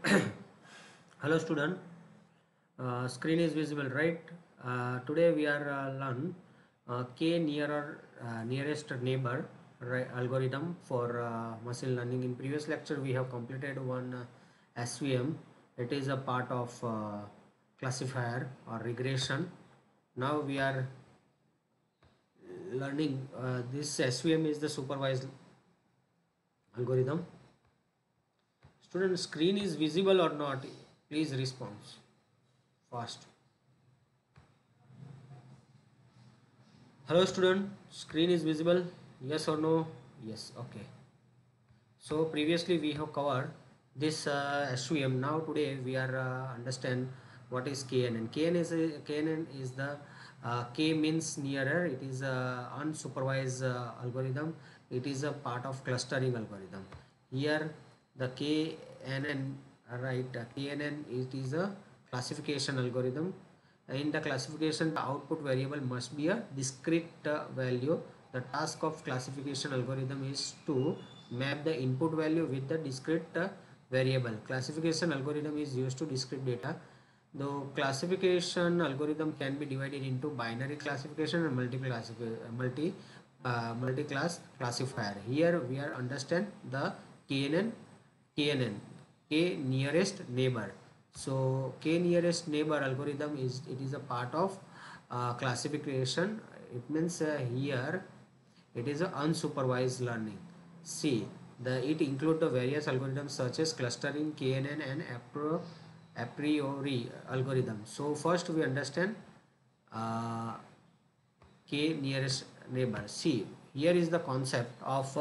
Hello student, screen is visible, right? Today we are learn k nearest neighbor, right, algorithm for machine learning. In previous lecture we have completed one SVM. It is a part of classifier or regression. Now we are learning this SVM is the supervised algorithm. Student, screen is visible or not? Please respond fast. Hello student, screen is visible? Yes or no? Yes, okay. So previously we have covered this SVM. Now today we are understand what is KNN. KNN is the K means nearer. It is a unsupervised algorithm. It is a part of clustering algorithm. Here the KNN, right? KNN, it is a classification algorithm. In the classification, the output variable must be a discrete value. The task of classification algorithm is to map the input value with the discrete variable. Classification algorithm is used to discrete data. The classification algorithm can be divided into binary classification and multi-class classifier. Here we are understand the KNN, KNN, K nearest neighbor. So K nearest neighbor algorithm is a part of classification. It means here it is a unsupervised learning. C, it include the various algorithms such as clustering, KNN, and a priori algorithm. So first we understand uh, K nearest neighbor. See, here is the concept of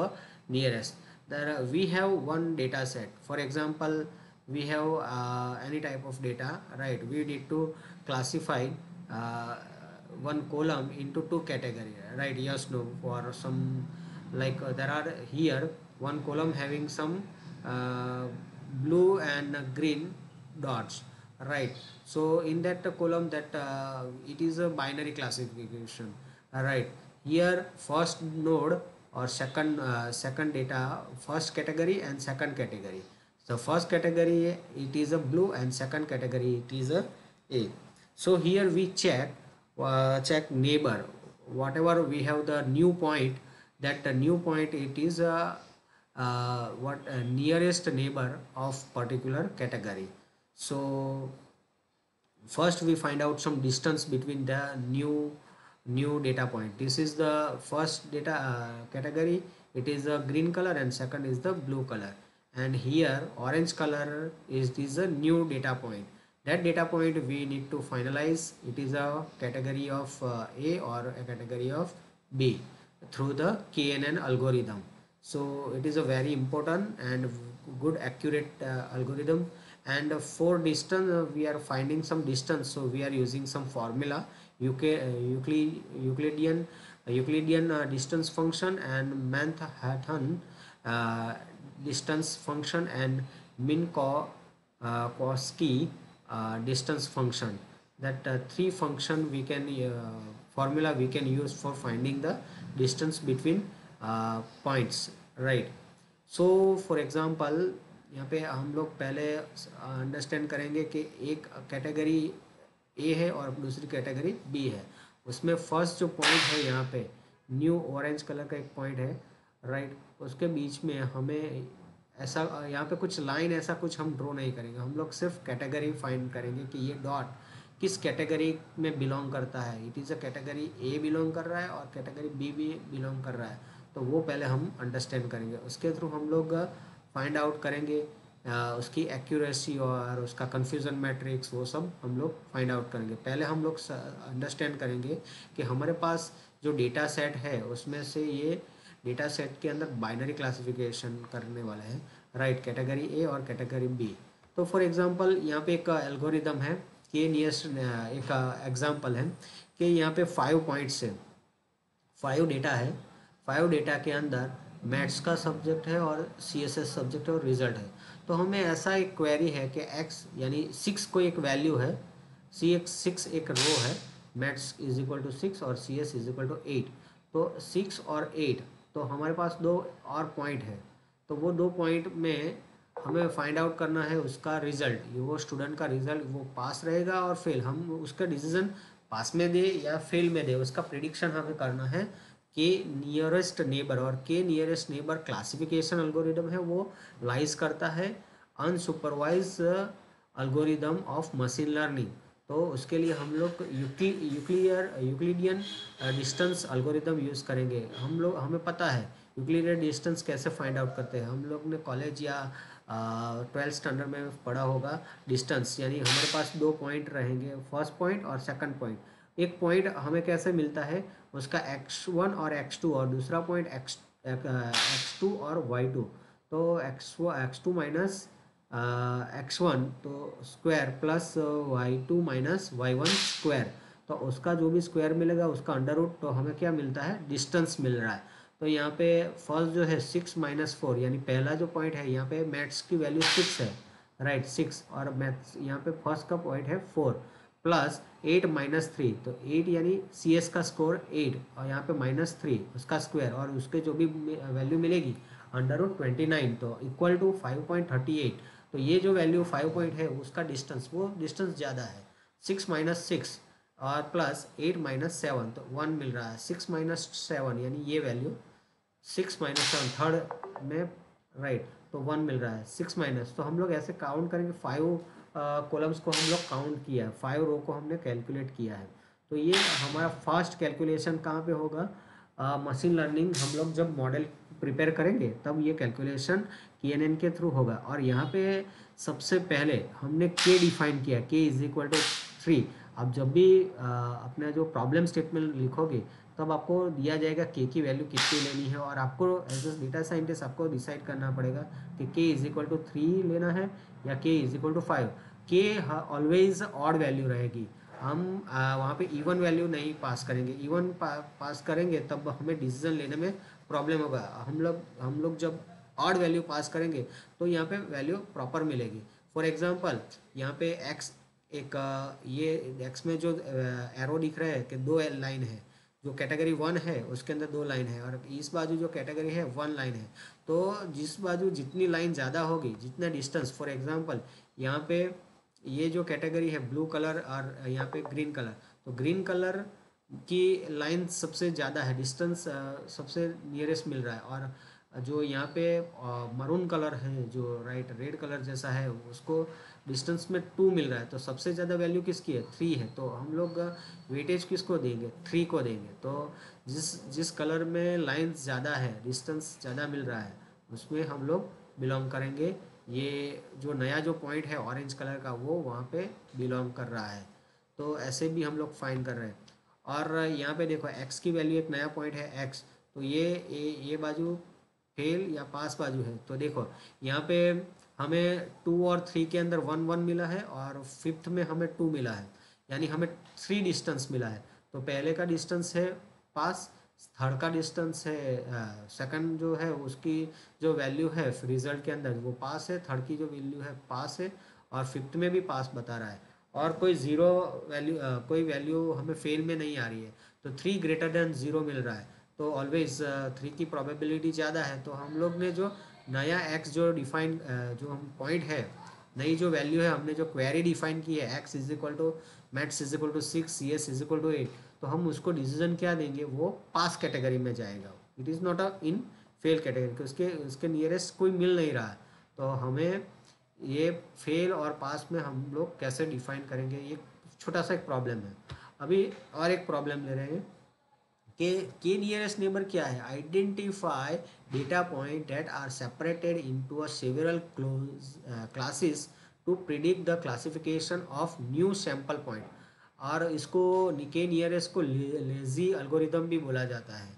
nearest. There we have one data set. For example, we have any type of data, right? We need to classify uh, one column into two categories, right? Yes, no. For some, like there are here one column having some uh, blue and green dots, right? So in that column, that it is a binary classification. Right, here first node or second data, first category and second category. So first category it is a blue and second category it is a. So here we check neighbor, whatever we have the new point, that the new point it is what nearest neighbor of particular category. So first we find out some distance between the new data point. This is the first data category, it is a green color, and second is the blue color, and here orange color is a new data point. That data point we need to finalize, it is a category of A or a category of B through the KNN algorithm. So it is a very important and good accurate algorithm. And for distance we are finding some distance, so we are using some formula, Euclidean distance function and Manhattan uh, distance function and Minkowski distance function. That three function we can formula we can use for finding the distance between points, right? So for example यहाँ पे हम लोग पहले understand करेंगे कि एक category A है और दूसरी कैटेगरी बी है। उसमें फर्स्ट जो पॉइंट है यहाँ पे न्यू ऑरेंज कलर का एक पॉइंट है, राइट? उसके बीच में हमें ऐसा यहाँ पे कुछ लाइन ऐसा कुछ हम ड्रॉ नहीं करेंगे, हम लोग सिर्फ कैटेगरी फाइंड करेंगे कि ये डॉट किस कैटेगरी में बिलोंग करता है। It is a category A belong कर रहा है और कैटेगरी बी भी बिलोंग कर रहा है, तो वो पहले हम अंडरस्टैंड करेंगे। उसके थ्रू हम लोग फाइंड आउट करेंगे उसकी एक्यूरेसी और उसका कन्फ्यूज़न मैट्रिक्स, वो सब हम लोग फाइंड आउट करेंगे। पहले हम लोग अंडरस्टैंड करेंगे कि हमारे पास जो डेटा सेट है उसमें से ये डेटा सेट के अंदर बाइनरी क्लासिफिकेशन करने वाला है, राइट? कैटेगरी ए और कैटेगरी बी। तो फॉर एग्जांपल यहाँ पे एक एल्गोरिदम है कि नियरेस्ट, एक एग्जांपल है कि यहाँ पे 5 पॉइंट्स है, 5 डेटा है। 5 डेटा के अंदर मैथ्स का सब्जेक्ट है और CSS सब्जेक्ट है और रिजल्ट है। तो हमें ऐसा एक क्वेरी है कि x यानी 6 को एक वैल्यू है, C6 एक रो है, मैथ्स इज इक्वल टू 6 और CS इज इक्वल टू 8। तो 6 और 8, तो हमारे पास दो और पॉइंट है, तो वो दो पॉइंट में हमें फाइंड आउट करना है उसका रिजल्ट, ये वो स्टूडेंट का रिजल्ट वो पास रहेगा और फेल, हम उसका डिसीजन पास में दे या फेल में दे उसका प्रिडिक्शन हमें करना है। के नियरेस्ट नेबर, और के नियरेस्ट नेबर क्लासिफिकेशन एल्गोरिदम है, वो लाइज करता है unsupervised algorithm of machine learning. तो उसके लिए हम लोग यूक्लिडियन डिस्टेंस एल्गोरिदम यूज़ करेंगे। हमें पता है यूक्लिडियन डिस्टेंस कैसे फाइंड आउट करते हैं, हम लोग ने कॉलेज या 12th स्टैंडर्ड में पढ़ा होगा। डिस्टेंस यानी हमारे पास दो पॉइंट रहेंगे, फर्स्ट पॉइंट और सेकंड पॉइंट। एक पॉइंट हमें कैसे मिलता है, उसका x1 और x2, और दूसरा पॉइंट x2 और y2। तो x2 माइनस x1 तो square plus y2 minus y1 square, तो उसका जो भी स्क्वायर मिलेगा उसका अंडर रूट, तो हमें क्या मिलता है, डिस्टेंस मिल रहा है। तो यहाँ पे फर्स्ट जो है 6 - 4, यानी पहला जो पॉइंट है यहाँ पे मैथ्स की वैल्यू 6 है, राइट 6, और मैथ्स यहाँ पे फर्स्ट का पॉइंट है 4, प्लस 8 - 3, तो 8 यानी सी एस का स्कोर 8, और यहाँ पे -3 उसका स्क्वायर, और उसके जो भी वैल्यू मिलेगी अंडर रूट 29, तो इक्वल टू 5.38। तो ये जो वैल्यू 5 पॉइंट है उसका डिस्टेंस, वो डिस्टेंस ज़्यादा है। 6 - 6 और प्लस 8 - 7, तो 1 मिल रहा है। 6 - 7 यानी ये वैल्यू 6 - 7 थर्ड में, राइट, तो 1 मिल रहा है। 6 माइनस, तो हम लोग ऐसे काउंट करेंगे, 5 कॉलम्स को हम लोग काउंट किया है, 5 रो को हमने कैलकुलेट किया है। तो ये हमारा फर्स्ट कैलकुलेशन कहाँ पे होगा, मशीन लर्निंग हम लोग जब मॉडल प्रिपेयर करेंगे तब ये कैलकुलेशन KNN के थ्रू होगा। और यहाँ पे सबसे पहले हमने के डिफाइन किया, के इज इक्वल टू 3। आप जब भी अपना जो प्रॉब्लम स्टेटमेंट लिखोगे तब आपको दिया जाएगा के की वैल्यू कितनी लेनी है, और आपको एज ए डेटा साइंटिस्ट आपको डिसाइड करना पड़ेगा कि के इज इक्वल टू 3 लेना है या के इज इक्वल टू 5। के ऑलवेज ऑड वैल्यू रहेगी, हम वहाँ पे इवन वैल्यू नहीं पास करेंगे। इवन पास करेंगे तब हमें डिसीजन लेने में प्रॉब्लम होगा। हम लोग जब ऑड वैल्यू पास करेंगे तो यहाँ पे वैल्यू प्रॉपर मिलेगी। फॉर एग्जांपल यहाँ पे एक्स, एक ये एक्स में जो एरो दिख रहा है कि दो लाइन है, जो कैटेगरी 1 है उसके अंदर 2 लाइन है, और इस बाजू जो कैटेगरी है 1 लाइन है। तो जिस बाजू जितनी लाइन ज़्यादा होगी, जितना डिस्टेंस, फॉर एग्जांपल यहाँ पे ये जो कैटेगरी है ब्लू कलर और यहाँ पे ग्रीन कलर, तो ग्रीन कलर की लाइन सबसे ज़्यादा है, डिस्टेंस सबसे नियरेस्ट मिल रहा है। और जो यहाँ पे मरून कलर है, जो राइट रेड कलर जैसा है, उसको डिस्टेंस में 2 मिल रहा है, तो सबसे ज़्यादा वैल्यू किसकी है, 3 है। तो हम लोग वेटेज किसको देंगे, 3 को देंगे। तो जिस कलर में लाइन्स ज़्यादा है, डिस्टेंस ज़्यादा मिल रहा है, उसमें हम लोग बिलोंग करेंगे। ये जो नया जो पॉइंट है ऑरेंज कलर का, वो वहाँ पे बिलोंग कर रहा है। तो ऐसे भी हम लोग फाइंड कर रहे हैं। और यहाँ पे देखो x की वैल्यू, एक नया पॉइंट है x, तो ये बाजू फेल या पास बाजू है। तो देखो यहाँ पे हमें 2 और 3 के अंदर 1 1 मिला है, और फिफ्थ में हमें 2 मिला है, यानी हमें 3 डिस्टेंस मिला है। तो पहले का डिस्टेंस है पास, थर्ड का डिस्टेंस है, सेकंड जो है उसकी जो वैल्यू है रिजल्ट के अंदर वो पास है, थर्ड की जो वैल्यू है पास है, और फिफ्थ में भी पास बता रहा है, और कोई ज़ीरो वैल्यू, कोई वैल्यू हमें फेल में नहीं आ रही है। तो 3 ग्रेटर देन 0 मिल रहा है, तो ऑलवेज 3 की प्रोबेबिलिटी ज़्यादा है। तो हम लोग ने जो नया x जो डिफाइन, जो हम पॉइंट है, नई जो वैल्यू है, हमने जो क्वेरी डिफाइन की है, x is equal to maths is equal to 6, C S is equal to 8, तो हम उसको डिसीजन क्या देंगे, वो पास कैटेगरी में जाएगा। It is not a in fail category, उसके उसके नियरेस्ट कोई मिल नहीं रहा है। तो हमें ये फेल और पास में हम लोग कैसे डिफाइन करेंगे, ये छोटा सा एक प्रॉब्लम है। अभी और एक प्रॉब्लम ले रहे हैं के नियरेस्ट नेबर क्या है, identify data point that are separated into a several classes to predict the classification of new sample point. और इसको के नियरेस्ट को लेजी एल्गोरिदम भी बोला जाता है।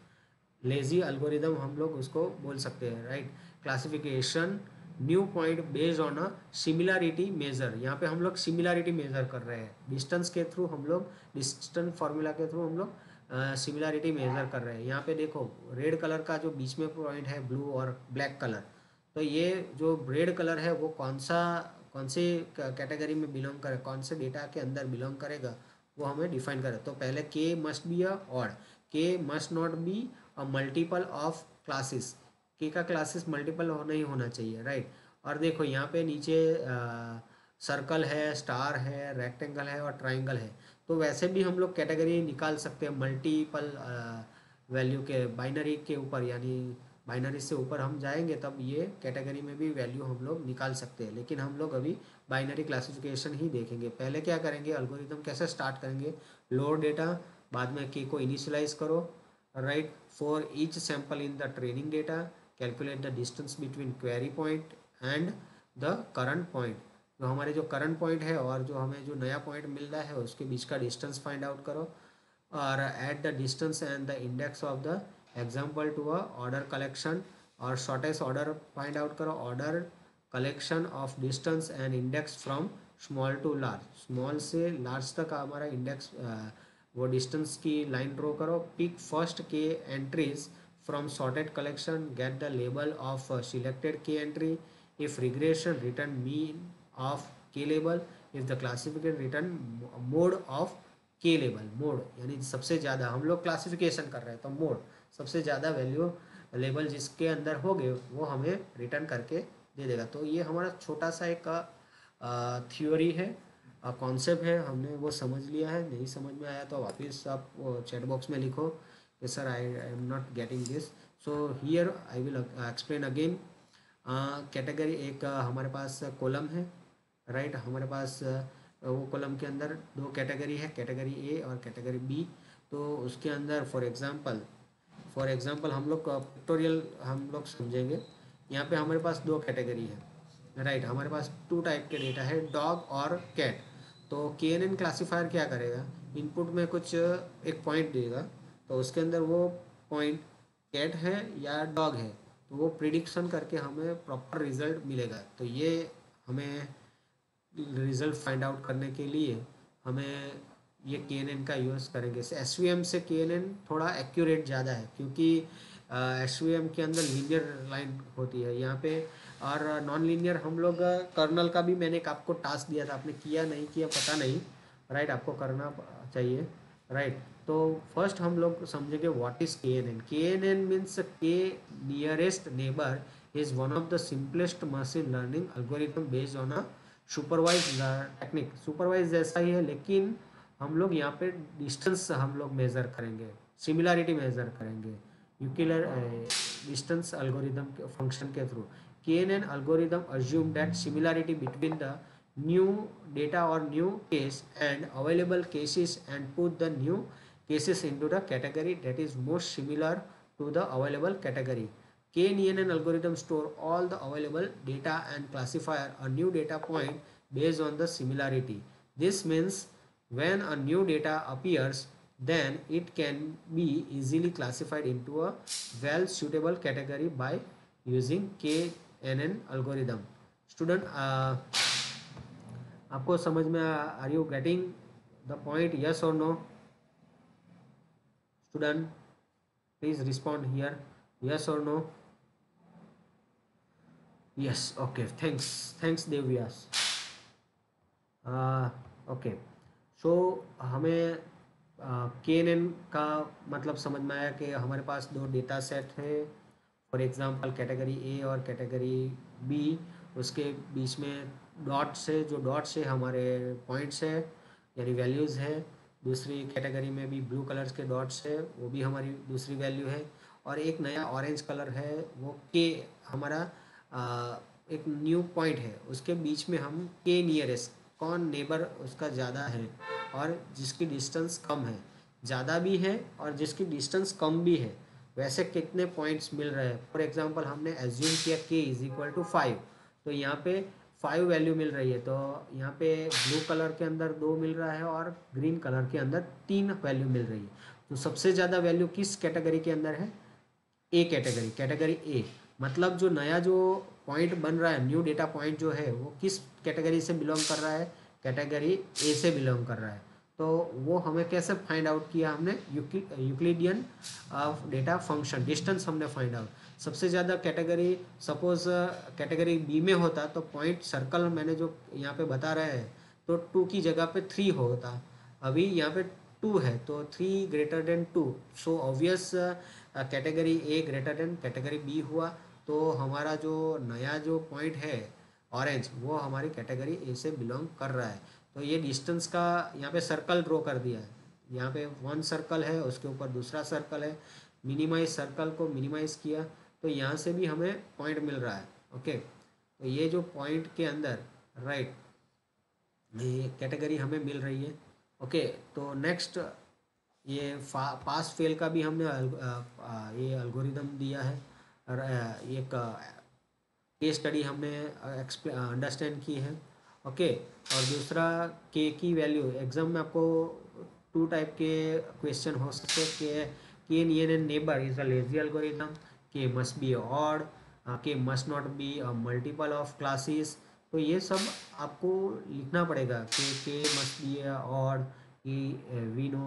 लेजी एल्गोरिदम हम लोग उसको बोल सकते हैं, right. Classification new point based on a similarity measure, यहाँ पे हम लोग सिमिलरिटी मेजर कर रहे हैं डिस्टेंस के थ्रू, हम लोग डिस्टेंस फार्मूला के थ्रू हम लोग सिमिलरिटी मेजर कर रहे हैं। यहाँ पे देखो रेड कलर का जो बीच में पॉइंट है, ब्लू और ब्लैक कलर, तो ये जो रेड कलर है वो कौन से कैटेगरी में बिलोंग करे, कौन से डेटा के अंदर बिलोंग करेगा, वो हमें डिफाइन करें। तो पहले के must be a odd, K must not be a multiple of classes, के का क्लासेस मल्टीपल नहीं होना चाहिए, राइट। और देखो यहाँ पे नीचे सर्कल है, स्टार है, रेक्टेंगल है और ट्राइंगल है। तो वैसे भी हम लोग कैटेगरी निकाल सकते हैं मल्टीपल वैल्यू के, बाइनरी के ऊपर, यानी बाइनरी से ऊपर हम जाएंगे तब ये कैटेगरी में भी वैल्यू हम लोग निकाल सकते हैं। लेकिन हम लोग अभी बाइनरी क्लासिफिकेशन ही देखेंगे। पहले क्या करेंगे, एल्गोरिथम कैसे स्टार्ट करेंगे, लोड डेटा, बाद में के को इनिशियलाइज करो, right, for each sample in the training data calculate the distance between query point and the current point. जो हमारे जो करंट पॉइंट है और जो हमें जो नया पॉइंट मिल रहा है उसके बीच का डिस्टेंस फाइंड आउट करो, और add the distance and the index of the example to a order collection, और शॉर्टेस्ट ऑर्डर फाइंड आउट करो, order collection of distance and index from small to large, small से large तक हमारा index वो distance की line draw करो, pick first K entries from sorted collection, get the label of selected K entry, if regression return mean of k label, if the classification return mode of k label, mode यानी सबसे ज़्यादा हम लोग classification कर रहे हैं तो mode सबसे ज़्यादा वैल्यू लेबल जिसके अंदर हो गए वो हमें रिटर्न करके दे देगा। तो ये हमारा छोटा सा एक थ्योरी है, कॉन्सेप्ट है, हमने वो समझ लिया है। नहीं समझ में आया तो वापस आप चैट बॉक्स में लिखो कि sir I am not getting this, so here I will explain again. Category एक हमारे पास कॉलम है, राइट, हमारे पास वो कॉलम के अंदर दो कैटेगरी है, कैटेगरी ए और कैटेगरी बी। तो उसके अंदर फॉर एग्जांपल हम लोग पिक्टोरियल हम लोग समझेंगे। यहाँ पे हमारे पास दो कैटेगरी है, राइट, हमारे पास टू टाइप के डेटा है, डॉग और कैट। तो के एन एन क्लासीफायर क्या करेगा, इनपुट में कुछ एक पॉइंट देगा, तो उसके अंदर वो पॉइंट कैट है या डॉग है, तो वो प्रिडिक्शन करके हमें प्रॉपर रिजल्ट मिलेगा। तो ये हमें रिजल्ट फाइंड आउट करने के लिए हमें ये के एन एन का यूज़ करेंगे। एस वी एम से के एन एन थोड़ा एक्यूरेट ज़्यादा है, क्योंकि एस वी एम के अंदर लीनियर लाइन होती है यहाँ पे, और नॉन लीनियर हम लोग कर्नल का भी मैंने एक आपको टास्क दिया था, आपने किया नहीं किया पता नहीं, राइट, आपको करना चाहिए, राइट। तो फर्स्ट हम लोग समझेंगे व्हाट इज के एन एन। के एन एन मीन्स के nearest neighbour is one of the simplest machine learning algorithm based on a supervise technique. Supervise जैसा ही है, लेकिन हम लोग यहाँ पे डिस्टेंस हम लोग मेज़र करेंगे, सिमिलैरिटी मेज़र करेंगे यूक्लियर डिस्टेंस एल्गोरिथम फंक्शन के through. K N N algorithm assume that similarity between the new data or new case and available cases and put the new cases into the category that is most similar to the available category. KNN algorithm store all the available data and classify a new data point based on the similarity. This means when a new data appears, then it can be easily classified into a well suitable category by using KNN algorithm. Student, आपको समझ में are you getting the point, yes और no? Student please respond here, yes और no? Yes, okay, thanks Devvyas. Okay, so हमें K N N का मतलब समझ में आया कि हमारे पास दो डेटा सेट है, फॉर एग्जांपल कैटेगरी ए और कैटेगरी बी, उसके बीच में डॉट्स है, जो डॉट्स है हमारे पॉइंट्स है यानी वैल्यूज़ है। दूसरी कैटेगरी में भी ब्लू कलर्स के डॉट्स है, वो भी हमारी दूसरी वैल्यू है। और एक नया ऑरेंज कलर है, वो के हमारा एक न्यू पॉइंट है, उसके बीच में हम के नियरेस्ट, कौन नेबर उसका ज़्यादा है और जिसकी डिस्टेंस कम है, ज़्यादा भी है और जिसकी डिस्टेंस कम भी है, वैसे कितने पॉइंट्स मिल रहे हैं। फॉर एग्जांपल हमने एज्यूम किया k इज इक्वल टू 5, तो यहाँ पे 5 वैल्यू मिल रही है, तो यहाँ पे ब्लू कलर के अंदर 2 मिल रहा है और ग्रीन कलर के अंदर 3 वैल्यू मिल रही है। तो सबसे ज़्यादा वैल्यू किस कैटेगरी के अंदर है, ए कैटेगरी, कैटेगरी ए। मतलब जो नया जो पॉइंट बन रहा है, न्यू डेटा पॉइंट जो है, वो किस कैटेगरी से बिलोंग कर रहा है, कैटेगरी ए से बिलोंग कर रहा है। तो वो हमें कैसे फाइंड आउट किया, हमने Euclidean of data function distance हमने फाइंड आउट। सबसे ज़्यादा कैटेगरी, सपोज कैटेगरी बी में होता तो पॉइंट सर्कल मैंने जो यहाँ पे बता रहे हैं, तो 2 की जगह पे 3 होता, अभी यहाँ पे 2 है तो 3 greater than 2, so obvious category A greater than category B हुआ। तो हमारा जो नया जो पॉइंट है ऑरेंज, वो हमारी कैटेगरी ए से बिलोंग कर रहा है। तो ये डिस्टेंस का यहाँ पे सर्कल ड्रॉ कर दिया है। यहाँ पे वन सर्कल है, उसके ऊपर दूसरा सर्कल है, मिनिमाइज सर्कल को मिनिमाइज किया, तो यहाँ से भी हमें पॉइंट मिल रहा है। ओके, तो ये जो पॉइंट के अंदर राइट ये कैटेगरी हमें मिल रही है। ओके, तो नेक्स्ट ये पास फेल का भी हमने ये एल्गोरिदम दिया है, और एक केस स्टडी हमने अंडरस्टैंड की है। ओके, और दूसरा के की वैल्यू एग्जाम में आपको टू टाइप के क्वेश्चन हो सकते हैं K near and neighbour is a lazy algorithm, K must be odd, K must not be a multiple of classes. तो ये सब आपको लिखना पड़ेगा K must be odd, we know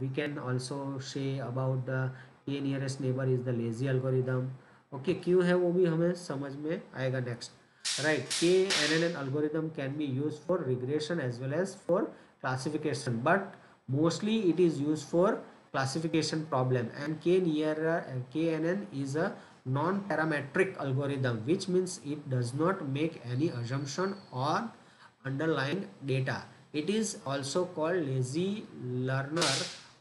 we can also say about the K nearest neighbour is the lazy algorithm. Okay, क्यों है वो भी हमें समझ में आएगा next. Right, K NNN algorithm can be used for regression as well as for classification, but mostly it is used for classification problem, and KNN is a non-parametric algorithm, which means it does not make any assumption on underlying data. It is also called lazy learner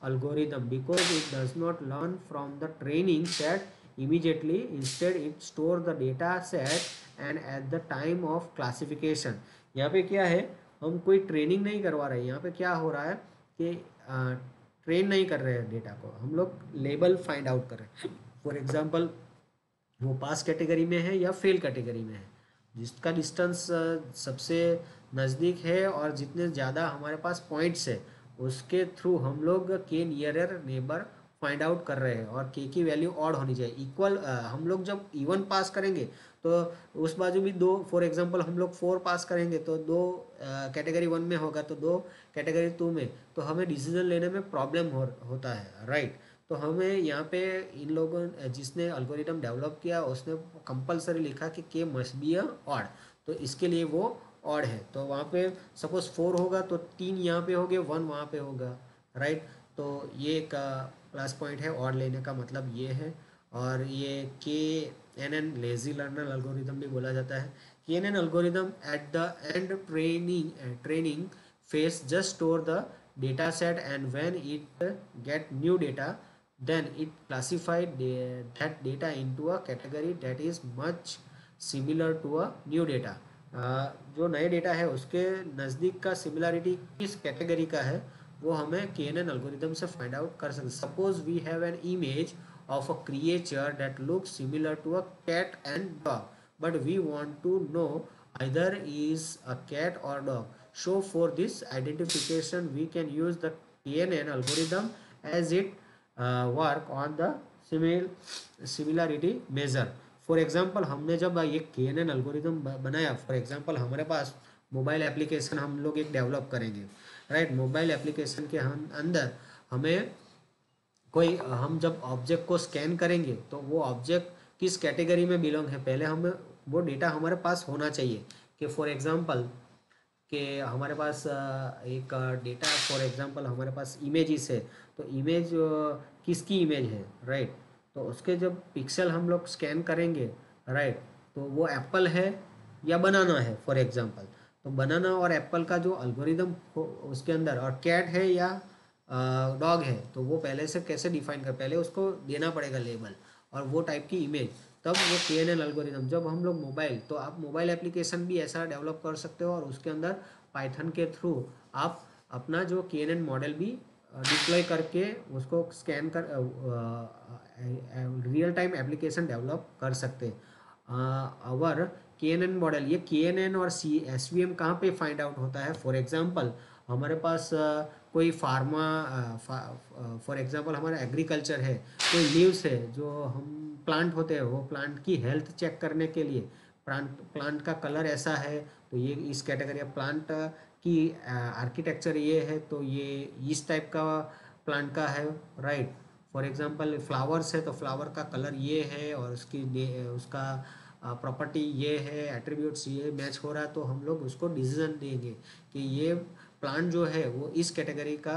algorithm because it does not learn from the training set immediately. Instead it store the data set and at the time of classification. यहाँ पे क्या है, हम कोई training नहीं करवा रहे हैं, यहाँ पे क्या हो रहा है कि ट्रेन नहीं कर रहे हैं डेटा को, हम लोग लेबल फाइंड आउट कर रहे हैं। फॉर एग्जांपल वो पास कैटेगरी में है या फेल कैटेगरी में है, जिसका डिस्टेंस सबसे नज़दीक है और जितने ज़्यादा हमारे पास पॉइंट्स है उसके थ्रू हम लोग के नियरर नेबर फाइंड आउट कर रहे हैं, और के की वैल्यू ऑड होनी चाहिए इक्वल। हम लोग जब इवन पास करेंगे तो उस बाजू भी दो, फॉर एग्जांपल हम लोग 4 पास करेंगे तो दो कैटेगरी 1 में होगा तो दो कैटेगरी 2 में, तो हमें डिसीजन लेने में प्रॉब्लम होता है। राइट, तो हमें यहाँ पे इन लोगों जिसने अल्गोरिदम डेवलप किया उसने कंपलसरी लिखा कि के मस्ट बी अ ऑड, तो इसके लिए वो ऑड है। तो वहाँ पे सपोज 4 होगा तो 3 यहाँ पे हो गए, 1 वहाँ पे होगा। राइट, तो ये एक प्लस पॉइंट है, ऑड लेने का मतलब ये है। और ये KNN लेजी लर्नर एल्गोरिदम भी बोला जाता है। KNN algorithm at the end training phase just store the data set, and when it get new data then it classified that data into a category that is much similar to a new data. जो नए data है उसके नज़दीक का similarity किस category का है वो हमें KNN एल्गोरिदम से फाइंड आउट कर सकते। Suppose we have an image of a creature that looks similar to a cat and dog, but we want to know either is a cat or dog. So for this identification we can use the KNN algorithm as it work on the similarity measure. For example हमने जब ये KNN algorithm बनाया, for example हमारे पास mobile application हम लोग एक develop करेंगे। Right, mobile application के अंदर हमें कोई हम जब ऑब्जेक्ट को स्कैन करेंगे तो वो ऑब्जेक्ट किस कैटेगरी में बिलोंग है, पहले हमें वो डेटा हमारे पास होना चाहिए। कि फॉर एग्जांपल कि हमारे पास एक डेटा, फॉर एग्जांपल हमारे पास इमेजेस है, तो इमेज किसकी इमेज है। राइट, तो उसके जब पिक्सल हम लोग स्कैन करेंगे, राइट, तो वो एप्पल है या बनाना है फॉर एग्जांपल, तो बनाना और एप्पल का जो एल्गोरिदम उसके अंदर, और कैट है या डॉग है, तो वो पहले से कैसे डिफाइन कर, पहले उसको देना पड़ेगा लेबल और वो टाइप की इमेज, तब वो KNN एल्गोरिदम। जब हम लोग मोबाइल, तो आप मोबाइल एप्लीकेशन भी ऐसा डेवलप कर सकते हो और उसके अंदर पाइथन के थ्रू आप अपना जो KNN मॉडल भी डिप्लॉय करके उसको स्कैन कर रियल टाइम एप्लीकेशन डेवलप कर सकते। और KNN मॉडल, ये KNN और SVM कहाँ पे फाइंड आउट होता है। फॉर एग्जांपल हमारे पास कोई फार्मा, फॉर एग्जांपल हमारा एग्रीकल्चर है, कोई लीव्स है जो हम प्लांट होते हैं, वो प्लांट की हेल्थ चेक करने के लिए प्लांट का कलर ऐसा है तो ये इस कैटेगरी, प्लांट की आर्किटेक्चर ये है तो ये इस टाइप का प्लांट का है। राइट, फॉर एग्जांपल फ्लावर्स है तो फ्लावर का कलर ये है और उसका प्रॉपर्टी ये है, एट्रीब्यूट्स ये मैच हो रहा है, तो हम लोग उसको डिसीजन देंगे कि ये प्लांट जो है वो इस कैटेगरी का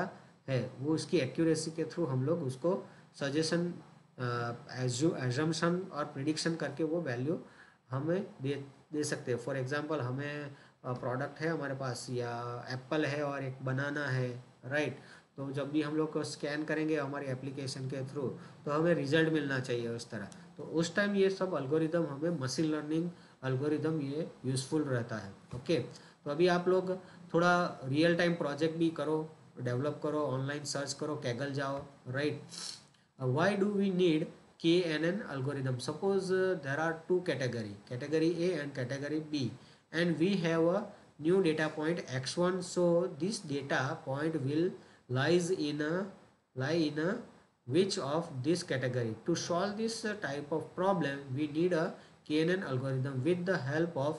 है। वो उसकी एक्यूरेसी के थ्रू हम लोग उसको सजेशन, एजम्पशन और प्रिडिक्शन करके वो वैल्यू हमें दे सकते हैं। फॉर एग्जांपल हमें प्रोडक्ट है हमारे पास, या एप्पल है और एक बनाना है, राइट। तो जब भी हम लोग को स्कैन करेंगे हमारी एप्लीकेशन के थ्रू, तो हमें रिजल्ट मिलना चाहिए उस तरह। तो उस टाइम ये सब अल्गोरिदम हमें मशीन लर्निंग अल्गोरिदम ये यूज़फुल रहता है। ओके, तो अभी आप लोग थोड़ा रियल टाइम प्रोजेक्ट भी करो, डेवलप करो, ऑनलाइन सर्च करो, कैगल जाओ, right. Why do we need KNN algorithm? Suppose there are two category A and category B, and we have a new data point x1. So this data point will lie in a which of this category? To solve this type of problem, we need a KNN algorithm. With the help of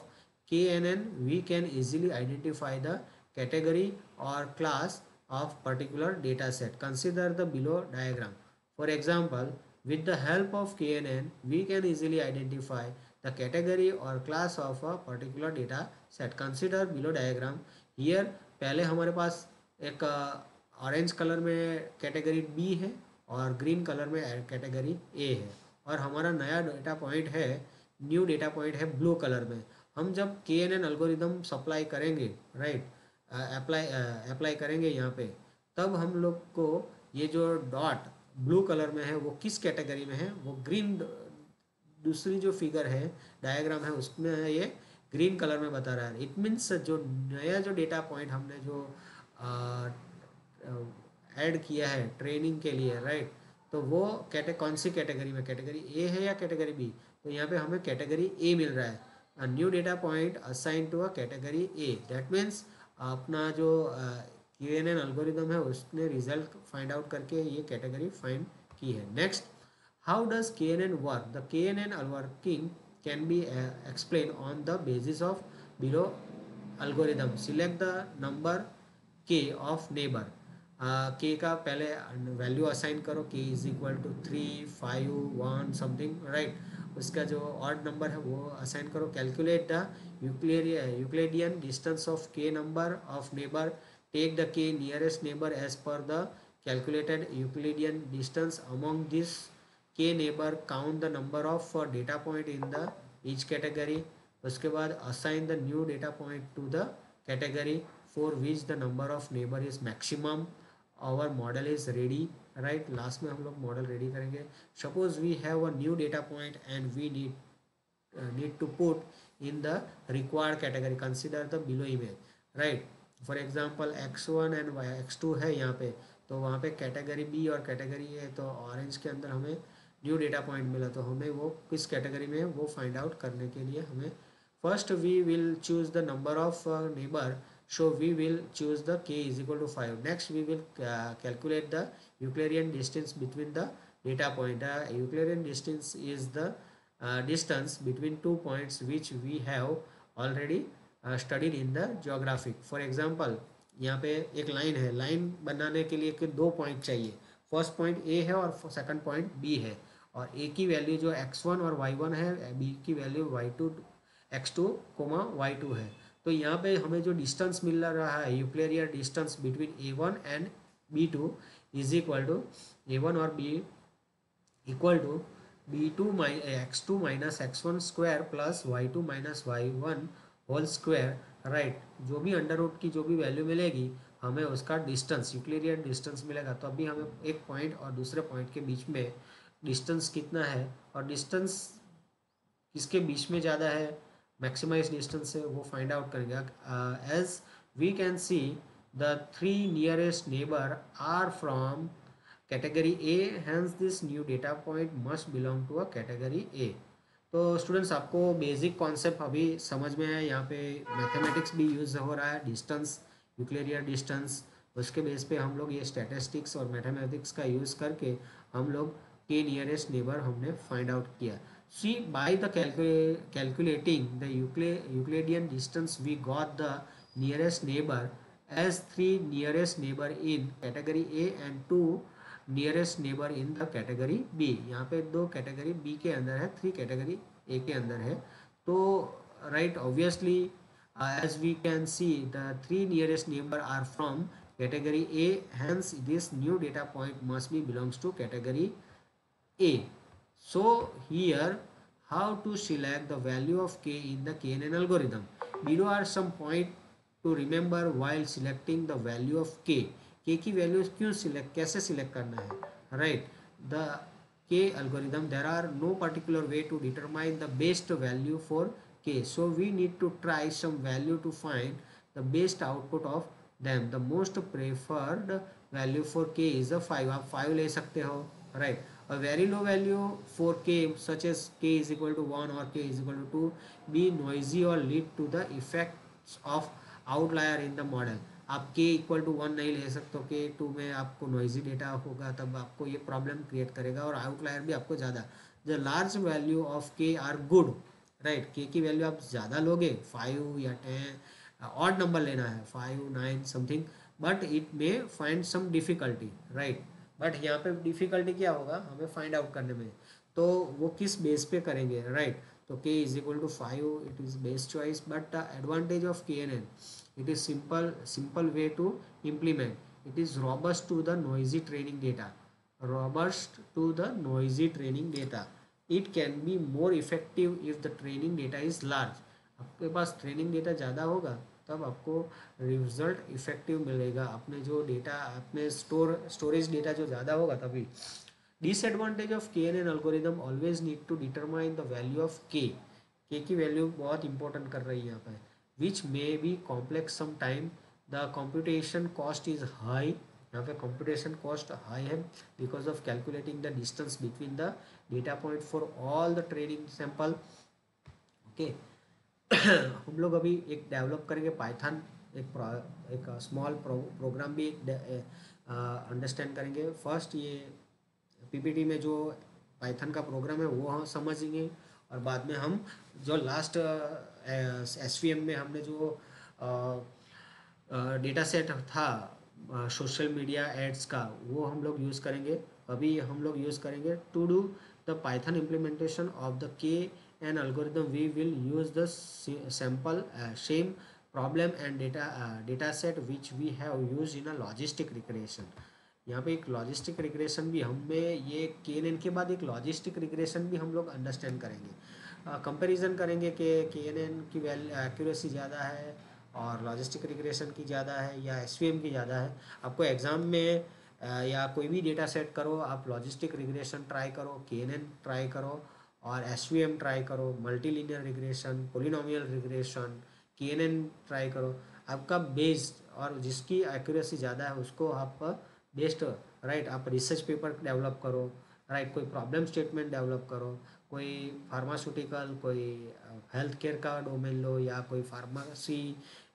KNN, we can easily identify the category or class of particular data set. Consider the below diagram. For example, with the help of KNN, we can easily identify the category or class of a particular data set. Consider below diagram. Here पहले हमारे पास एक orange colour में category B है और green colour में category A है, और हमारा नया डेटा पॉइंट है, न्यू डेटा पॉइंट है ब्लू कलर में। हम जब KNN एल्गोरिदम सप्लाई करेंगे, राइट, अप्लाई करेंगे यहाँ पे, तब हम लोग को ये जो डॉट ब्लू कलर में है वो किस कैटेगरी में है, वो ग्रीन, दूसरी जो फिगर है, डायग्राम है, उसमें ये ग्रीन कलर में बता रहा है। इट मीन्स जो नया जो डेटा पॉइंट हमने जो ऐड किया है ट्रेनिंग के लिए, राइट, तो वो कौन सी कैटेगरी में, कैटेगरी ए है या कैटेगरी बी, तो यहाँ पे हमें कैटेगरी ए मिल रहा है। A new data point assign to a category A, that means अपना जो KNN एल्गोरिदम है उसने रिजल्ट फाइंड आउट करके ये कैटेगरी फाइंड की है। Next, how does KNN work? The KNN working can be explain on the basis of below algorithm. Select the number k of neighbor. K का पहले value assign करो, k is equal to 3, 5, 1 something, right. उसका जो odd number है वो assign करो। Calculate the Euclidean distance of k number of neighbour. Take the k nearest neighbour as per the calculated Euclidean distance among this k neighbor. Count the number of data point in the each category. उसके बाद assign the new data point to the category for which the number of neighbour is maximum. Our model is ready, right. Last में हम लोग model ready करेंगे। Suppose we have a new data point and we need to put in the required category. Consider the below image, right. For example x1 and x2 है यहाँ पे, तो वहाँ पे कैटेगरी बी और कैटेगरी ए, तो orange के अंदर हमें न्यू डेटा पॉइंट मिला, तो हमें वो किस कैटेगरी में है वो फाइंड आउट करने के लिए हमें first we will choose the number of neighbor, so we will choose the k is equal to 5. Next we will calculate the Euclidean distance between the data point. Euclidean distance is the distance between two points which we have already studied in the geographic. For example, यहाँ पे एक line है, line बनाने के लिए कि दो point चाहिए, फर्स्ट पॉइंट ए है और सेकंड पॉइंट बी है, और ए की वैल्यू जो x1 और y1 है, बी की वैल्यू y2 x2, y2 है। तो यहाँ पे हमें जो डिस्टेंस मिल रहा है, Euclidean distance between a1 and b2 is equal to a1 और b equal to b2 x2 minus x1 square plus y2 minus y1 whole square, right. जो भी अंडर रूट की जो भी वैल्यू मिलेगी हमें उसका डिस्टेंस, यूक्लिडियन डिस्टेंस मिलेगा। तो अभी हमें एक पॉइंट और दूसरे पॉइंट के बीच में डिस्टेंस कितना है, और डिस्टेंस किसके बीच में ज़्यादा है, मैक्सिमाइज डिस्टेंस है, वो फाइंड आउट करेंगे। As we can see the three nearest neighbour are from category A, hence this new data point must belong to a category A. तो स्टूडेंट्स आपको बेसिक कॉन्सेप्ट अभी समझ में है। यहाँ पे मैथमेटिक्स भी यूज़ हो रहा है, डिस्टेंस, यूक्लिडियन डिस्टेंस, उसके बेस पे हम लोग ये स्टैटिस्टिक्स और मैथमेटिक्स का यूज़ करके हम लोग के नियरेस्ट नेबर हमने फाइंड आउट किया। See, by the calculating the Euclidean distance, we got the nearest neighbor as three nearest neighbor in category A and two nearest neighbor in the category B. यहाँ पे दो category B के अंदर है, three category A के अंदर है। तो right, obviously as we can see the three nearest neighbor are from category A, hence this new data point must be belongs to category A. So here how to select the value of k in the KNN algorithm. Below are some point to remember while selecting the value of k. k की value क्यों select, कैसे select करना है, right. The k algorithm, there are no particular way to determine the best value for k, so we need to try some value to find the best output of them. The most preferred value for k is a 5. आप 5 ले सकते हो, right. A very low value for k such as k is equal to 1 or k is equal to 2 be noisy or lead to the effects of outlier in the model. आप k equal to 1 नहीं ले सकते, k 2 में आपको noisy data होगा, तब आपको ये प्रॉब्लम क्रिएट करेगा और आउटलायर भी आपको ज़्यादा. The large value of k are good, right. k की वैल्यू आप ज़्यादा लोगे, 5 या 10, ऑड नंबर लेना है, 5 9 something, but it may find some difficulty, right. But यहाँ पे डिफ़िकल्टी क्या होगा हमें फाइंड आउट करने में, तो वो किस बेस पे करेंगे, राइट. तो k is equal to 5 it is best choice, but the advantage of KNN, it is simple way to implement. It is robust to the noisy training data, robust to the noisy training data. It can be more effective if the training data is large. आपके पास training data ज़्यादा होगा तब आपको result effective मिलेगा. अपने जो data अपने storage data जो ज़्यादा होगा तभी. Disadvantage of KNN algorithm, always need to determine the value of k. k की वैल्यू बहुत इंपॉर्टेंट कर रही है यहाँ पर, which may be complex sometime. The computation cost is high. यहाँ पे computation cost high है because of calculating the distance between the data point for all the training sample. Okay. हम लोग अभी एक डेवलप करेंगे पाइथन, एक स्मॉल प्रोग्राम भी अंडरस्टैंड करेंगे. फर्स्ट ये पीपीटी में जो पाइथन का प्रोग्राम है वो हम समझेंगे, और बाद में हम जो लास्ट SVM में हमने जो डेटा सेट था सोशल मीडिया एड्स का, वो हम लोग यूज़ करेंगे. अभी हम लोग यूज़ करेंगे to do the Python implementation of the KNN algorithm. We will use the sample same problem and data set which we have used in a logistic regression. यहाँ पे एक लॉजिस्टिक रिग्रेशन भी हमें, ये KNN के बाद एक लॉजिस्टिक रिग्रेशन भी हम लोग अंडरस्टैंड करेंगे. कंपैरिजन करेंगे कि KNN की एक्यूरेसी ज़्यादा है और लॉजिस्टिक रिग्रेशन की ज़्यादा है या SVM की ज़्यादा है. आपको एग्ज़ाम में या कोई भी डेटा सेट करो, आप लॉजिस्टिक रिग्रेशन ट्राई करो, KNN ट्राई करो और SVM ट्राई करो, multilinear regression, polynomial regression, KNN try करो. आपका बेस्ड और जिसकी एक्यूरेसी ज़्यादा है उसको आप बेस्ट, राइट. आप रिसर्च पेपर डेवलप करो, राइट. कोई प्रॉब्लम स्टेटमेंट डेवलप करो, कोई फार्मास्यूटिकल, कोई हेल्थ केयर का डोमेन लो या कोई फार्मेसी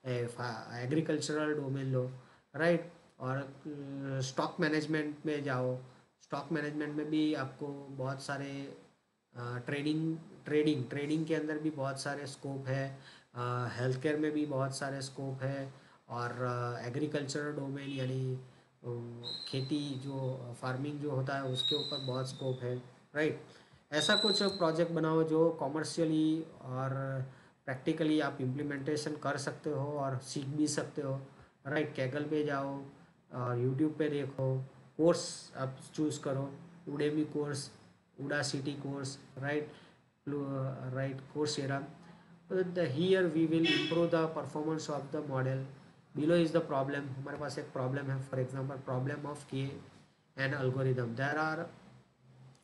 एग्रीकल्चरल डोमेन लो, राइट. और स्टॉक मैनेजमेंट में जाओ. स्टॉक मैनेजमेंट में भी आपको बहुत सारे ट्रेडिंग के अंदर भी बहुत सारे स्कोप है, हेल्थ केयर में भी बहुत सारे स्कोप है, और एग्रीकल्चरल डोमेन यानी खेती जो फार्मिंग जो होता है उसके ऊपर बहुत स्कोप है, राइट. ऐसा कुछ प्रोजेक्ट बनाओ जो कॉमर्शियली और प्रैक्टिकली आप इम्प्लीमेंटेशन कर सकते हो और सीख भी सकते हो, राइट. कैगल पे जाओ और यूट्यूब पे देखो, कोर्स आप चूज़ करो, Udemy course, Udacity course, right, right, Coursera. Here we will improve the performance of the model. Below is the problem. हमारे पास एक प्रॉब्लम है, for example problem of KNN algorithm. There are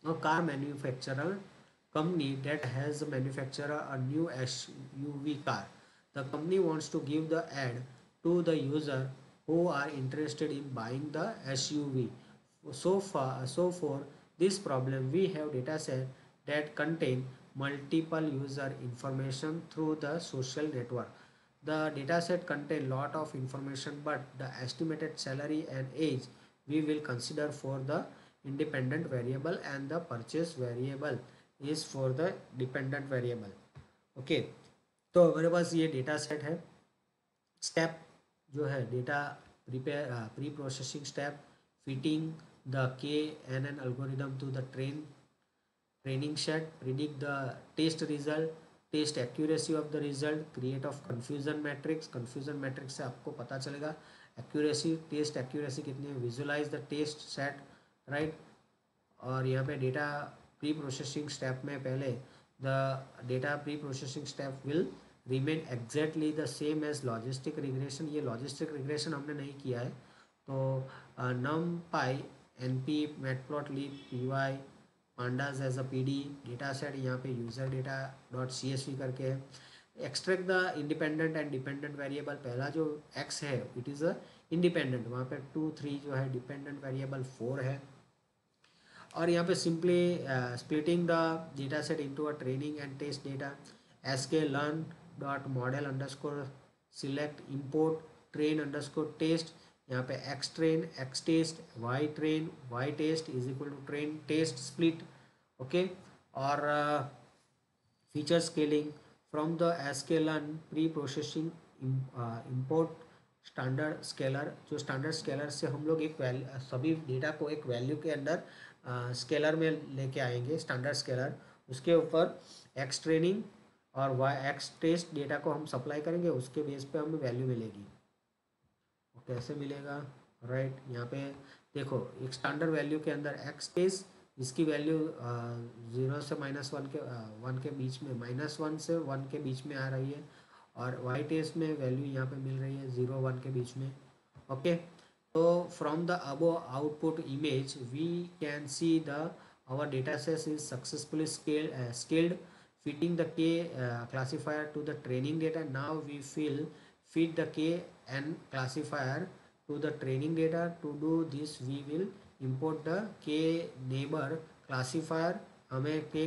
a car manufacturer company that has manufactured a new SUV car. The company wants to give the ad to the user who are interested in buying the SUV. So for this problem, we have data set that contain multiple user information through the social network. The dataset contain lot of information, but the estimated salary and age we will consider for the independent variable and the purchase variable is for the dependent variable. Okay, तो हमारे पास ये data set है. Step जो है data pre processing step, fitting the KNN algorithm to the training set, predict the test result, test accuracy of the result, create of confusion matrix. Confusion matrix से आपको पता चलेगा एक्यूरेसी, टेस्ट एक्यूरेसी कितनी है. Visualise the test set, right. और यहाँ पे data pre processing step में पहले the data pre-processing step will remain exactly the same as logistic regression. ये logistic regression हमने नहीं किया है, तो numpy, np, matplotlib, py, pandas as a pd, data set यहाँ पे user data डॉट csv करके है. Extract the independent and dependent variable. पहला जो x है इट इज़ अ इंडिपेंडेंट, वहाँ पे 2 3 जो है डिपेंडेंट वेरिएबल 4 है. और यहाँ पे simply splitting the data set into a training and test data. SK learn dot model underscore select import train underscore test. यहाँ पे X train X test, Y train Y test is equal to train test split. Okay. और feature scaling from the SK learn pre processing import standard scaler. जो standard scaler से हम लोग एक value, सभी data को एक वैल्यू के अंदर स्केलर में लेके आएंगे, स्टैंडर्ड स्केलर. उसके ऊपर एक्स ट्रेनिंग और वाई एक्स टेस्ट डेटा को हम सप्लाई करेंगे, उसके बेस पे हमें वैल्यू मिलेगी. कैसे मिलेगा? राइट, यहाँ पे देखो एक स्टैंडर्ड वैल्यू के अंदर एक्स टेस्ट, इसकी वैल्यू 0 से -1 के 1 के बीच में, -1 से 1 के बीच में आ रही है. और वाई टेस्ट में वैल्यू यहाँ पे मिल रही है 0 1 के बीच में. ओके. तो from the above output image we can see the our data set is successfully scaled fitting the k classifier to the training data. Now we fit the k and classifier to the training data. To do this we will import the k neighbor classifier. हमें k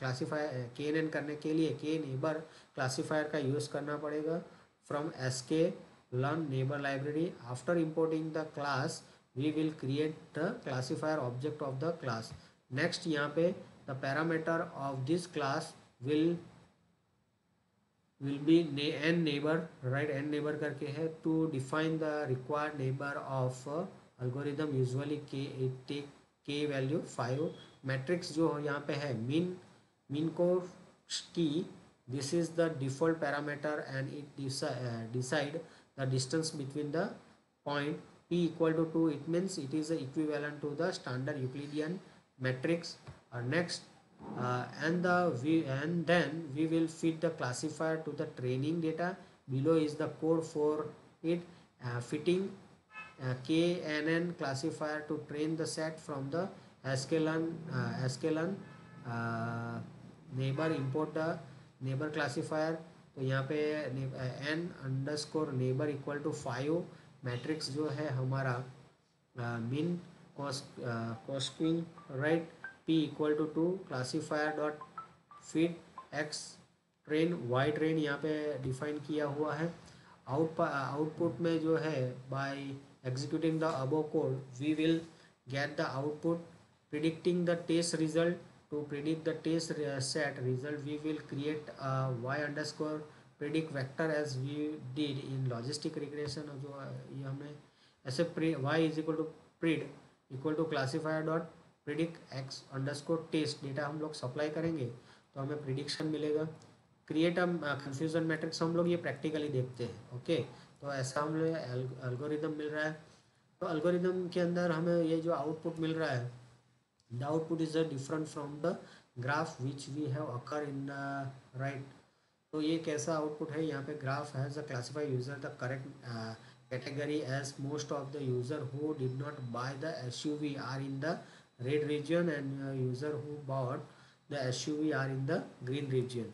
classifier knn करने के लिए k neighbor classifier का use करना पड़ेगा. from sk learn neighbor library. After importing the class we will create the classifier object of the class. Next यहाँ पे the parameter of this class will be n neighbour. Right, n neighbour करके है. To define the required neighbour of algorithm usually k value 5. Matrix जो यहाँ पे है mean को की, this is the default parameter and it decide the distance between the point p equal to 2. It means it is equivalent to the standard Euclidean matrix. Next and then we will feed the classifier to the training data. Below is the code for it. Fitting knn classifier to train the set from the sklearn neighbor. Import the neighbor classifier. तो यहाँ पे n underscore neighbour equal to 5. Matrix जो है हमारा Minkowski. Right, p equal to 2 classifier dot feed X train Y train यहाँ पे define किया हुआ है. आउटपुट में जो है by executing the above code we will get the output predicting the test result. To predict the test set result we will create Y underscore predict vector as we did in logistic regression. जो ये हमने ऐसे Y is equal to pred equal to classifier dot predict X underscore test data हम लोग supply करेंगे तो हमें prediction मिलेगा. क्रिएट अ कन्फ्यूजन मैट्रिक्स हम लोग ये प्रैक्टिकली देखते हैं. ओके, तो ऐसा हम लोग एल्गोरिदम मिल रहा है. तो एल्गोरिदम के अंदर हमें ये जो आउटपुट मिल रहा है, the output is different from the graph which we have occur in the right. तो ये कैसा आउटपुट है? यहाँ पे graph has a classify user the correct category as most of the user who did not buy the SUV are in the red region and user who bought the SUV are in the green region.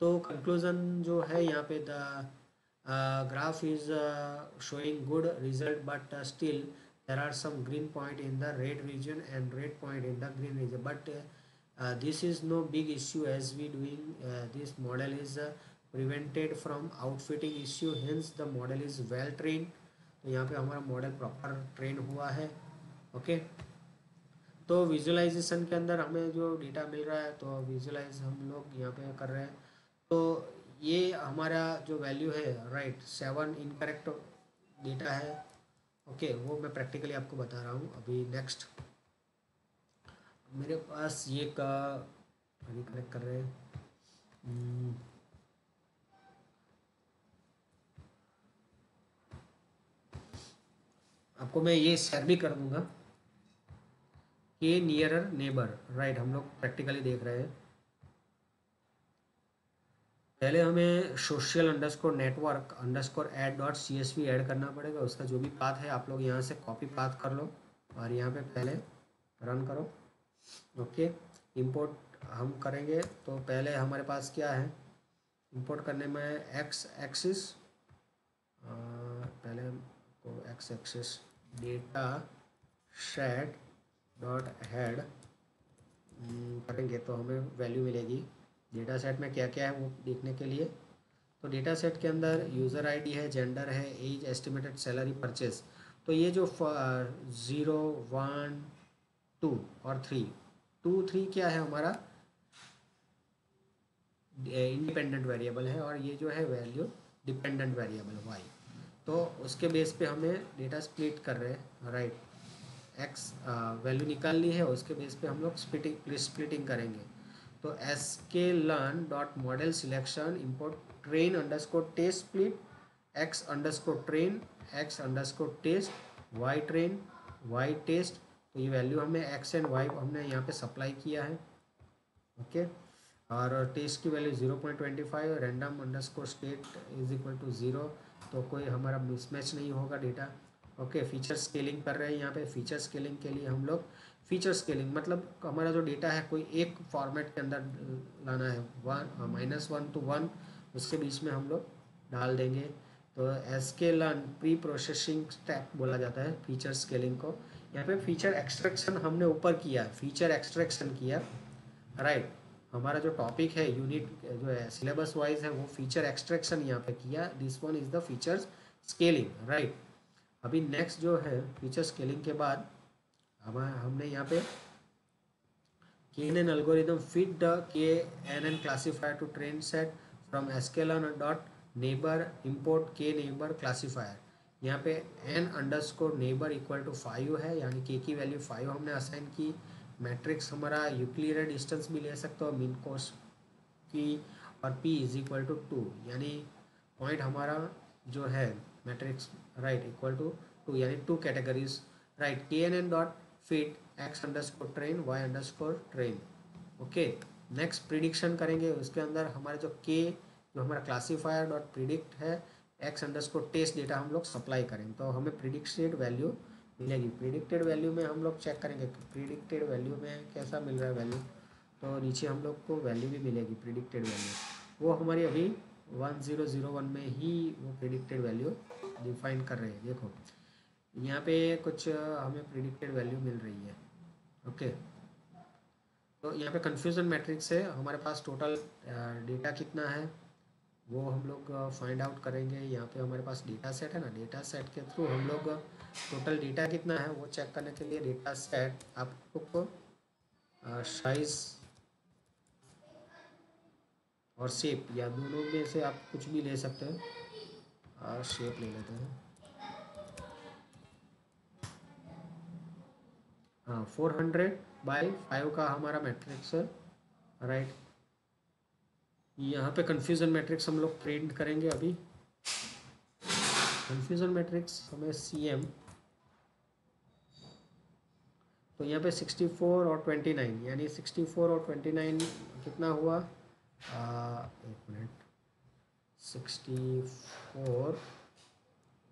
तो conclusion जो है यहाँ पे the graph is showing good result but still there are some green point in the red region and red point in the green region. But this is no big issue as we doing this model is prevented from outfitting issue, hence the model is well trained. तो यहाँ पे हमारा model proper train हुआ है. Okay, तो visualisation के अंदर हमें जो डेटा मिल रहा है तो विजुअलाइज हम लोग यहाँ पे कर रहे हैं. तो ये हमारा जो वैल्यू है राइट 7 इनकरेक्ट डेटा है. ओके, वो मैं प्रैक्टिकली आपको बता रहा हूँ अभी. नेक्स्ट मेरे पास ये का रिकनेक्ट कर रहे हैं. आपको मैं ये शेयर भी कर दूंगा के नियरर नेबर. राइट, हम लोग प्रैक्टिकली देख रहे हैं. पहले हमें social underscore network underscore ad dot C S V add करना पड़ेगा। उसका जो भी पाथ है आप लोग यहाँ से कॉपी पाथ कर लो और यहाँ पे पहले रन करो। ओके, इंपोर्ट हम करेंगे तो पहले हमारे पास क्या है, इंपोर्ट करने में एक्स एक्सिस, पहले तो x axis data set dot head करेंगे तो हमें वैल्यू मिलेगी। डेटा सेट में क्या क्या है वो देखने के लिए, तो डेटा सेट के अंदर यूज़र आईडी है, जेंडर है, एज, एस्टिमेटेड सैलरी, परचेज। तो ये जो 0 1 2 और 3, 2 3 क्या है हमारा इंडिपेंडेंट वेरिएबल है और ये जो है वैल्यू डिपेंडेंट वेरिएबल वाई। तो उसके बेस पे हमें डेटा स्प्लिट कर रहे हैं, राइट। एक्स वैल्यू निकाल ली है, उसके बेस पे हम लोग स्प्लिटिंग करेंगे। तो S K learn dot model selection import train underscore test split X underscore train X underscore test Y train Y test. तो ये वैल्यू हमें एक्स एंड वाई हमने यहाँ पे सप्लाई किया है। ओके, और टेस्ट की value 0.25, random underscore state is equal to 0। तो कोई हमारा मिसमैच नहीं होगा डेटा। ओके, फीचर स्केलिंग कर रहे हैं यहाँ पे। फीचर स्केलिंग के लिए हम लोग फीचर स्केलिंग मतलब हमारा जो डेटा है कोई एक फॉर्मेट के अंदर लाना है, 1 to 1 उसके बीच में हम लोग डाल देंगे। तो S K learn pre processing step बोला जाता है फीचर स्केलिंग को। यहाँ पे फीचर एक्सट्रैक्शन हमने ऊपर किया, फीचर एक्सट्रैक्शन किया, राइट। हमारा जो टॉपिक है यूनिट जो है सिलेबस वाइज है वो फीचर एक्सट्रैक्शन यहाँ पे किया। This one is the feature scaling, right. अभी नेक्स्ट जो है फीचर स्केलिंग के बाद हमने यहाँ पे KNN algorithm fit the KNN classifier to train set from sklearn dot neighbor import k neighbor classifier। यहाँ पे n underscore neighbour equal to 5 है, यानी k की वैल्यू 5 हमने असाइन की। मैट्रिक्स हमारा यूक्लिडेड डिस्टेंस भी ले सकते हो मीन कोस्ट की, और p इज इक्वल टू 2, यानी पॉइंट हमारा जो है मैट्रिक्स राइट इक्वल टू 2, यानी 2 categories, right. KNN dot fit X underscore train Y underscore train. Okay, next prediction करेंगे। उसके अंदर हमारा जो जो हमारा क्लासीफायर डॉट प्रिडिक्ट है एक्स अंडरस्कोर टेस्ट डेटा हम लोग सप्लाई करेंगे तो हमें प्रिडिक्टेड वैल्यू मिलेगी। प्रिडिक्टेड वैल्यू में हम लोग चेक करेंगे प्रिडिक्टेड वैल्यू में कैसा मिल रहा है वैल्यू। तो नीचे हम लोग को वैल्यू भी मिलेगी प्रिडिक्टेड वैल्यू, वो हमारी अभी 1001 में ही वो प्रिडिक्टेड वैल्यू डिफाइन कर रहे हैं। देखो यहाँ पे कुछ हमें प्रिडिक्टेड वैल्यू मिल रही है। ओके, तो यहाँ पे कन्फ्यूज़न मैट्रिक्स है, हमारे पास टोटल डेटा कितना है वो हम लोग फाइंड आउट करेंगे। यहाँ पे हमारे पास डेटा सेट है ना, डेटा सेट के थ्रू हम लोग टोटल डेटा कितना है वो चेक करने के लिए डेटा सेट आपको साइज और शेप या दोनों में से आप कुछ भी ले सकते हैं। शेप ले लेते हैं, हाँ 400/5 का हमारा मैट्रिक्स है, राइट। यहाँ पे कन्फ्यूज़न मैट्रिक्स हम लोग प्रिंट करेंगे अभी। कन्फ्यूज़न मैट्रिक्स हमें CM, तो यहाँ पे 64 और 29, यानी 64 और 29 कितना हुआ, एक मिनट, 64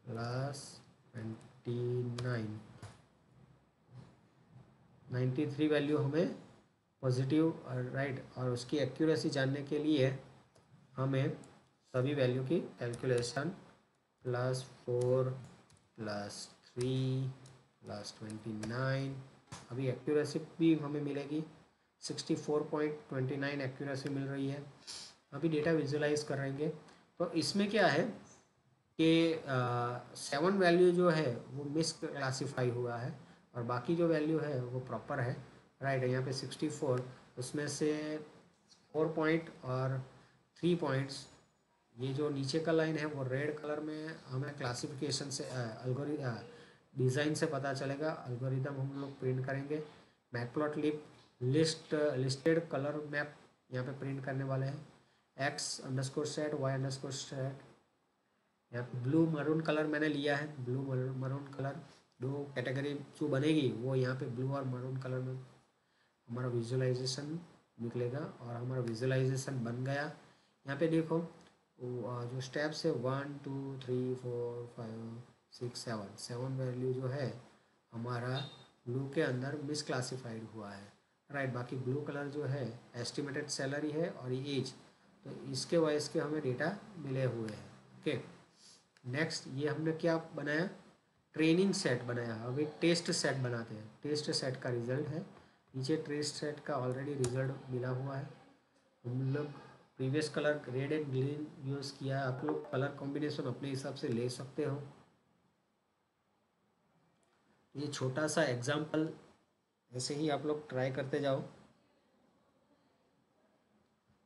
प्लस 29 93 वैल्यू हमें पॉजिटिव, राइट। और उसकी एक्यूरेसी जानने के लिए हमें सभी वैल्यू की कैलकुलेशन +4 +3 +29, अभी एक्यूरेसी भी हमें मिलेगी 64.29 एक्यूरेसी मिल रही है। अभी डेटा विजुलाइज करेंगे तो इसमें क्या है कि 7 वैल्यू जो है वो मिस क्लासीफाई हुआ है और बाकी जो वैल्यू है वो प्रॉपर है, राइट। यहाँ पे 64 उसमें से 4 पॉइंट और 3 पॉइंट्स, ये जो नीचे का लाइन है वो रेड कलर में हमें क्लासिफिकेशन से डिज़ाइन से पता चलेगा। अल्गोरिदम हम लोग प्रिंट करेंगे। मैटप्लॉटलिब लिस्टेड कलर मैप यहाँ पे प्रिंट करने वाले हैं। X underscore set Y underscore set, यहाँ पे ब्लू मरून कलर मैंने लिया है। ब्लू मरून कलर दो कैटेगरी जो बनेगी वो यहाँ पे ब्लू और मरून कलर में हमारा विजुअलाइजेशन निकलेगा और हमारा विजुअलाइजेशन बन गया। यहाँ पे देखो जो स्टेप्स है 1 2 3 4 5 6 7, 7 वैल्यू जो है हमारा ब्लू के अंदर मिसक्लासिफाइड हुआ है, राइट। बाकी ब्लू कलर जो है एस्टिमेटेड सैलरी है और एज, तो इसके वाइज के हमें डेटा मिले हुए हैं। ओके, नेक्स्ट ये हमने क्या बनाया, ट्रेनिंग सेट बनाया। अभी टेस्ट सेट बनाते हैं। टेस्ट सेट का रिजल्ट है नीचे, टेस्ट सेट का ऑलरेडी रिजल्ट मिला हुआ है। हम लोग previous colour red and green use किया है, आप लोग कलर कॉम्बिनेशन अपने हिसाब से ले सकते हो। ये छोटा सा एग्जाम्पल ऐसे ही आप लोग ट्राई करते जाओ।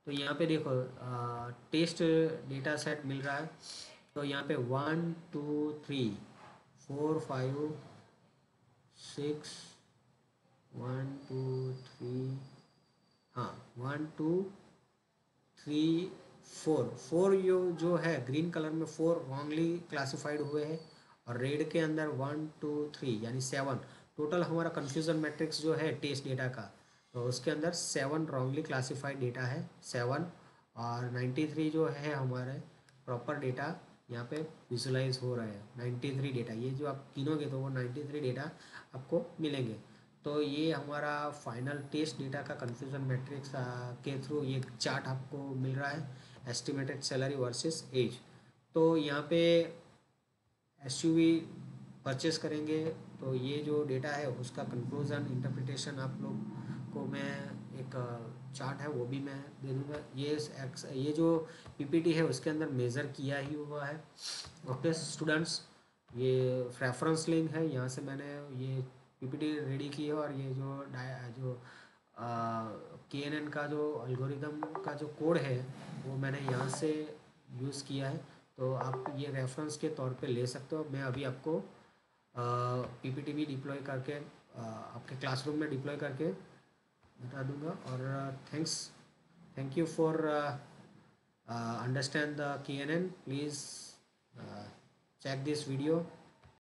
तो यहाँ पे देखो टेस्ट डेटा सेट मिल रहा है, तो यहाँ पे 1 2 3 4 5 6, 1 2 3, हाँ 1 2 3 4 यो जो है ग्रीन कलर में 4 रॉन्गली क्लासिफाइड हुए हैं, और रेड के अंदर 1 2 3 यानी 7। टोटल हमारा कन्फ्यूज़न मैट्रिक्स जो है टेस्ट डेटा का, तो उसके अंदर 7 रॉन्गली क्लासिफाइड डेटा है 7, और 93 जो है हमारे प्रॉपर डेटा यहाँ पे विजुलाइज हो रहा है। 93 डेटा, ये जो आप गिनोगे तो वो 93 डेटा आपको मिलेंगे। तो ये हमारा फाइनल टेस्ट डेटा का कन्फ्यूज़न मैट्रिक्स के थ्रू ये चार्ट आपको मिल रहा है, एस्टिमेटेड सैलरी वर्सेस एज। तो यहाँ पे एसयूवी परचेस करेंगे तो ये जो डेटा है उसका कंक्लूजन इंटरप्रिटेशन आप लोग को मैं एक चार्ट है वो भी मैं दे दूँगा। ये जो पीपीटी है उसके अंदर मेज़र किया ही हुआ है। ओके स्टूडेंट्स, ये रेफरेंस लिंक है, यहाँ से मैंने ये पीपीटी रेडी की है, और ये जो के एन एन का जो एल्गोरिदम का जो कोड है वो मैंने यहाँ से यूज़ किया है। तो आप ये रेफरेंस के तौर पे ले सकते हो। मैं अभी आपको पीपीटी भी डिप्लॉय करके आपके क्लासरूम में डिप्लॉय करके बता दूंगा। और thank you for understand the K N N. Please check this video